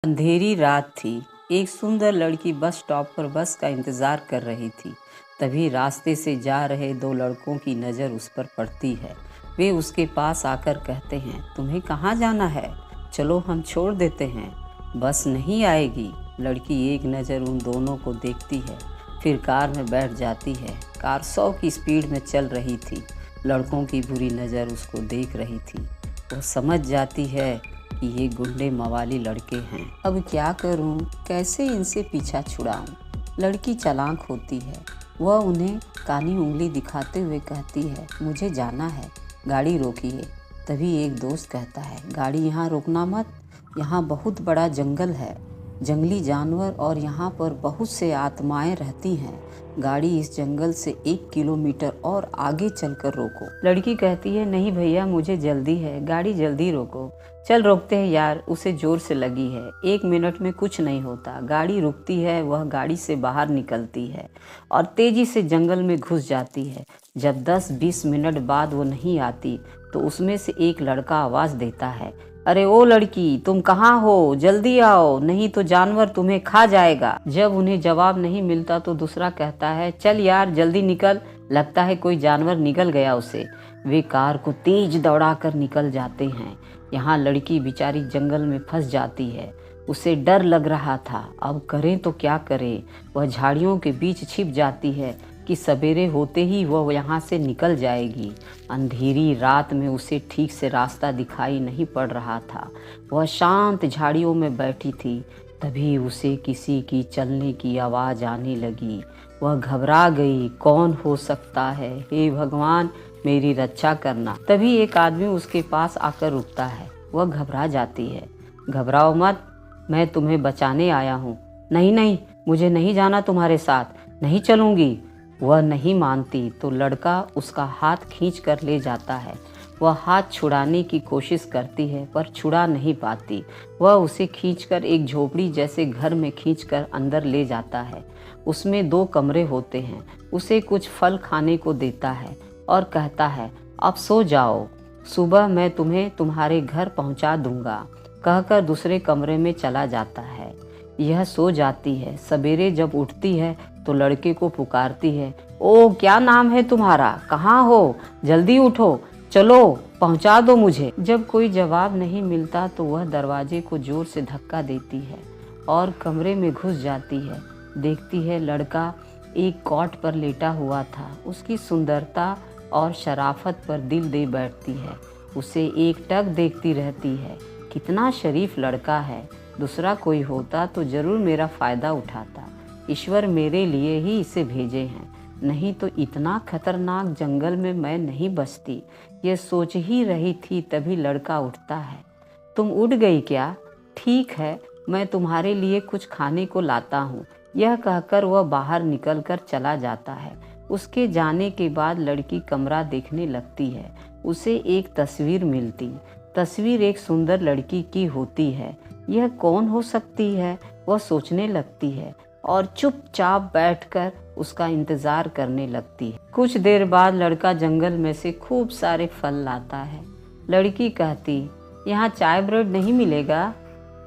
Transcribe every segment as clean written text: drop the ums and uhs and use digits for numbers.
अंधेरी रात थी। एक सुंदर लड़की बस स्टॉप पर बस का इंतज़ार कर रही थी। तभी रास्ते से जा रहे दो लड़कों की नज़र उस पर पड़ती है। वे उसके पास आकर कहते हैं, तुम्हें कहाँ जाना है? चलो हम छोड़ देते हैं। बस नहीं आएगी। लड़की एक नज़र उन दोनों को देखती है, फिर कार में बैठ जाती है। कार 100 की स्पीड में चल रही थी। लड़कों की बुरी नज़र उसको देख रही थी। वह समझ जाती है कि ये गुंडे मवाली लड़के हैं। अब क्या करूं? कैसे इनसे पीछा छुड़ाऊं? लड़की चालाक होती है। वह उन्हें काली उंगली दिखाते हुए कहती है, मुझे जाना है, गाड़ी रोकिए। तभी एक दोस्त कहता है, गाड़ी यहाँ रोकना मत, यहाँ बहुत बड़ा जंगल है, जंगली जानवर और यहाँ पर बहुत से आत्माएं रहती हैं। गाड़ी इस जंगल से 1 किलोमीटर और आगे चलकर रोको। लड़की कहती है, नहीं भैया, मुझे जल्दी है, गाड़ी जल्दी रोको। चल रोकते हैं यार, उसे जोर से लगी है, 1 मिनट में कुछ नहीं होता। गाड़ी रुकती है। वह गाड़ी से बाहर निकलती है और तेजी से जंगल में घुस जाती है। जब 10-20 मिनट बाद वो नहीं आती तो उसमें से एक लड़का आवाज़ देता है, अरे ओ लड़की, तुम कहाँ हो? जल्दी आओ, नहीं तो जानवर तुम्हें खा जाएगा। जब उन्हें जवाब नहीं मिलता तो दूसरा कहता है, चल यार जल्दी निकल, लगता है कोई जानवर निगल गया उसे। वे कार को तेज दौड़ाकर निकल जाते हैं। यहाँ लड़की बेचारी जंगल में फंस जाती है। उसे डर लग रहा था, अब करें तो क्या करें। वह झाड़ियों के बीच छिप जाती है कि सवेरे होते ही वह यहाँ से निकल जाएगी। अंधेरी रात में उसे ठीक से रास्ता दिखाई नहीं पड़ रहा था। वह शांत झाड़ियों में बैठी थी। तभी उसे किसी की चलने की आवाज़ आने लगी। वह घबरा गई, कौन हो सकता है? हे भगवान, मेरी रक्षा करना। तभी एक आदमी उसके पास आकर रुकता है। वह घबरा जाती है। घबराओ मत, मैं तुम्हें बचाने आया हूँ। नहीं नहीं, मुझे नहीं जाना तुम्हारे साथ, नहीं चलूँगी। वह नहीं मानती तो लड़का उसका हाथ खींच कर ले जाता है। वह हाथ छुड़ाने की कोशिश करती है पर छुड़ा नहीं पाती। वह उसे खींचकर एक झोपड़ी जैसे घर में खींचकर अंदर ले जाता है। उसमें 2 कमरे होते हैं। उसे कुछ फल खाने को देता है और कहता है, अब सो जाओ, सुबह मैं तुम्हें तुम्हारे घर पहुंचा दूंगा। कहकर दूसरे कमरे में चला जाता है। यह सो जाती है। सवेरे जब उठती है तो लड़के को पुकारती है, ओ क्या नाम है तुम्हारा? कहाँ हो? जल्दी उठो, चलो पहुंचा दो मुझे। जब कोई जवाब नहीं मिलता तो वह दरवाजे को जोर से धक्का देती है और कमरे में घुस जाती है। देखती है लड़का एक कॉट पर लेटा हुआ था। उसकी सुंदरता और शराफत पर दिल दे बैठती है। उसे एकटक देखती रहती है। कितना शरीफ लड़का है, दूसरा कोई होता तो जरूर मेरा फ़ायदा उठाता। ईश्वर मेरे लिए ही इसे भेजे हैं, नहीं तो इतना खतरनाक जंगल में मैं नहीं बसती। ये सोच ही रही थी तभी लड़का उठता है। तुम उठ गई क्या? ठीक है, मैं तुम्हारे लिए कुछ खाने को लाता हूँ। यह कहकर वह बाहर निकलकर चला जाता है। उसके जाने के बाद लड़की कमरा देखने लगती है। उसे एक तस्वीर मिलती। तस्वीर एक सुंदर लड़की की होती है। यह कौन हो सकती है? वह सोचने लगती है और चुपचाप बैठकर उसका इंतजार करने लगती है। कुछ देर बाद लड़का जंगल में से खूब सारे फल लाता है। लड़की कहती, यहाँ चाय ब्रेड नहीं मिलेगा?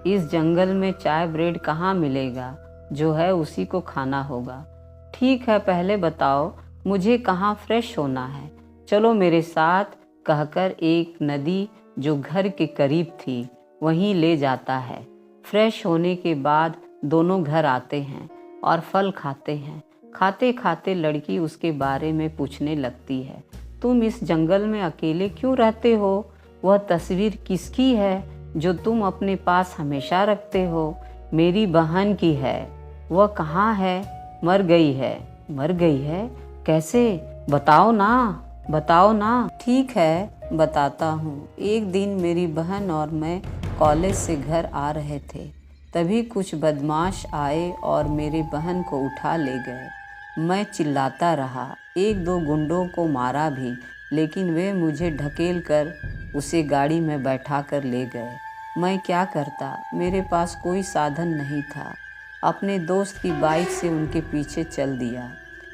इस जंगल में चाय ब्रेड कहाँ मिलेगा? जो है उसी को खाना होगा। ठीक है, पहले बताओ मुझे कहाँ फ्रेश होना है? चलो मेरे साथ, कहकर एक नदी जो घर के करीब थी वहीं ले जाता है। फ्रेश होने के बाद दोनों घर आते हैं और फल खाते हैं। खाते खाते लड़की उसके बारे में पूछने लगती है, तुम इस जंगल में अकेले क्यों रहते हो? वह तस्वीर किसकी है जो तुम अपने पास हमेशा रखते हो? मेरी बहन की है। वह कहाँ है? मर गई है। मर गई है? कैसे? बताओ ना, बताओ ना। ठीक है, बताता हूँ। एक दिन मेरी बहन और मैं कॉलेज से घर आ रहे थे। तभी कुछ बदमाश आए और मेरी बहन को उठा ले गए। मैं चिल्लाता रहा, 1-2 गुंडों को मारा भी, लेकिन वे मुझे ढकेल कर उसे गाड़ी में बैठा कर ले गए। मैं क्या करता? मेरे पास कोई साधन नहीं था। अपने दोस्त की बाइक से उनके पीछे चल दिया।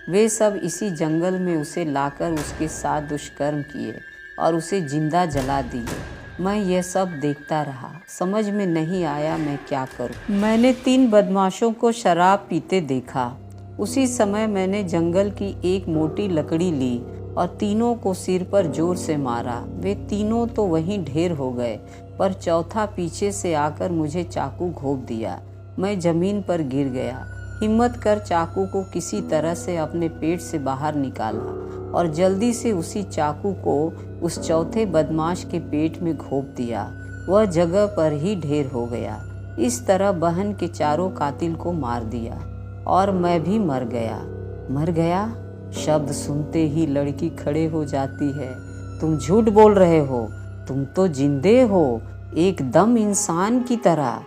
वे सब इसी जंगल में उसे लाकर उसके साथ दुष्कर्म किए और उसे जिंदा जला दिए। मैं यह सब देखता रहा, समझ में नहीं आया मैं क्या करूं। मैंने 3 बदमाशों को शराब पीते देखा। उसी समय मैंने जंगल की एक मोटी लकड़ी ली और तीनों को सिर पर जोर से मारा। वे तीनों तो वहीं ढेर हो गए, पर चौथा पीछे से आकर मुझे चाकू घोंप दिया। मैं जमीन पर गिर गया। हिम्मत कर चाकू को किसी तरह से अपने पेट से बाहर निकाला और जल्दी से उसी चाकू को उस चौथे बदमाश के पेट में घोंप दिया। वह जगह पर ही ढेर हो गया। इस तरह बहन के चारों कातिल को मार दिया और मैं भी मर गया। मर गया शब्द सुनते ही लड़की खड़े हो जाती है। तुम झूठ बोल रहे हो, तुम तो जिंदे हो, एकदम इंसान की तरह।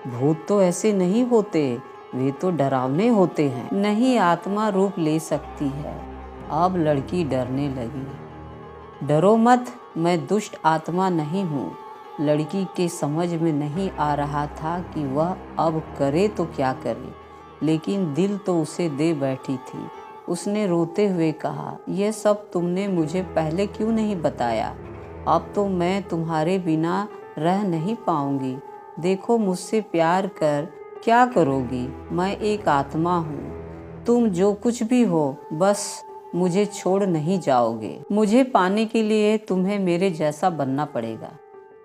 भूत तो ऐसे नहीं होते, वे तो डरावने होते हैं। नहीं, आत्मा रूप ले सकती है। अब लड़की डरने लगी। डरो मत, मैं दुष्ट आत्मा नहीं हूँ। लड़की के समझ में नहीं आ रहा था कि वह अब करे तो क्या करे, लेकिन दिल तो उसे दे बैठी थी। उसने रोते हुए कहा, यह सब तुमने मुझे पहले क्यों नहीं बताया? अब तो मैं तुम्हारे बिना रह नहीं पाऊंगी। देखो, मुझसे प्यार कर क्या करोगी? मैं एक आत्मा हूँ। तुम जो कुछ भी हो, बस मुझे छोड़ नहीं जाओगे। मुझे पाने के लिए तुम्हें मेरे जैसा बनना पड़ेगा,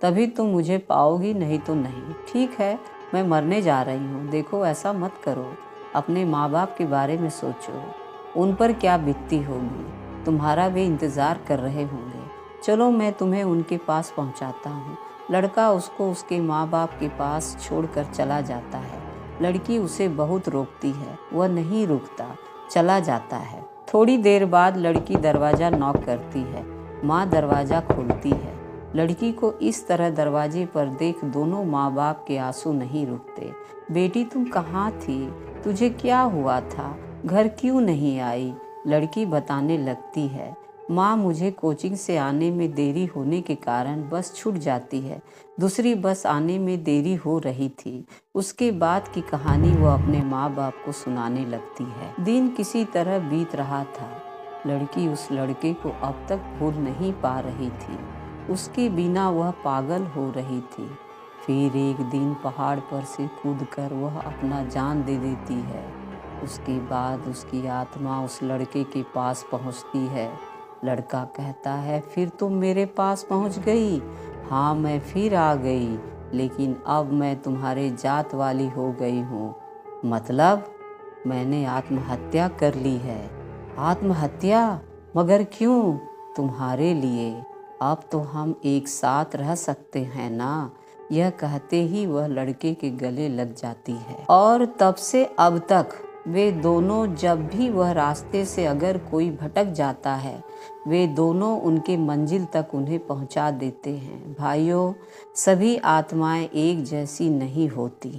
तभी तुम मुझे पाओगी, नहीं तो नहीं। ठीक है, मैं मरने जा रही हूँ। देखो, ऐसा मत करो। अपने माँ बाप के बारे में सोचो, उन पर क्या बीतती होगी। तुम्हारा वे इंतज़ार कर रहे होंगे। चलो, मैं तुम्हें उनके पास पहुँचाता हूँ। लड़का उसको उसके माँ बाप के पास छोड़कर चला जाता है। लड़की उसे बहुत रोकती है, वह नहीं रुकता, चला जाता है। थोड़ी देर बाद लड़की दरवाज़ा नॉक करती है। माँ दरवाज़ा खोलती है। लड़की को इस तरह दरवाजे पर देख दोनों माँ बाप के आंसू नहीं रुकते। बेटी, तुम कहाँ थी? तुझे क्या हुआ था? घर क्यों नहीं आई? लड़की बताने लगती है, माँ, मुझे कोचिंग से आने में देरी होने के कारण बस छूट जाती है। दूसरी बस आने में देरी हो रही थी। उसके बाद की कहानी वो अपने माँ बाप को सुनाने लगती है। दिन किसी तरह बीत रहा था। लड़की उस लड़के को अब तक भूल नहीं पा रही थी। उसके बिना वह पागल हो रही थी। फिर एक दिन पहाड़ पर से कूदकर वह अपना जान दे देती है। उसके बाद उसकी आत्मा उस लड़के के पास पहुंचती है। लड़का कहता है, फिर तुम मेरे पास पहुंच गई? हाँ, मैं फिर आ गई, लेकिन अब मैं तुम्हारे जात वाली हो गई हूँ। मतलब मैंने आत्महत्या कर ली है। आत्महत्या? मगर क्यों? तुम्हारे लिए। अब तो हम एक साथ रह सकते हैं ना? यह कहते ही वह लड़के के गले लग जाती है। और तब से अब तक वे दोनों, जब भी वह रास्ते से अगर कोई भटक जाता है, वे दोनों उनके मंजिल तक उन्हें पहुंचा देते हैं। भाइयों, सभी आत्माएं एक जैसी नहीं होती।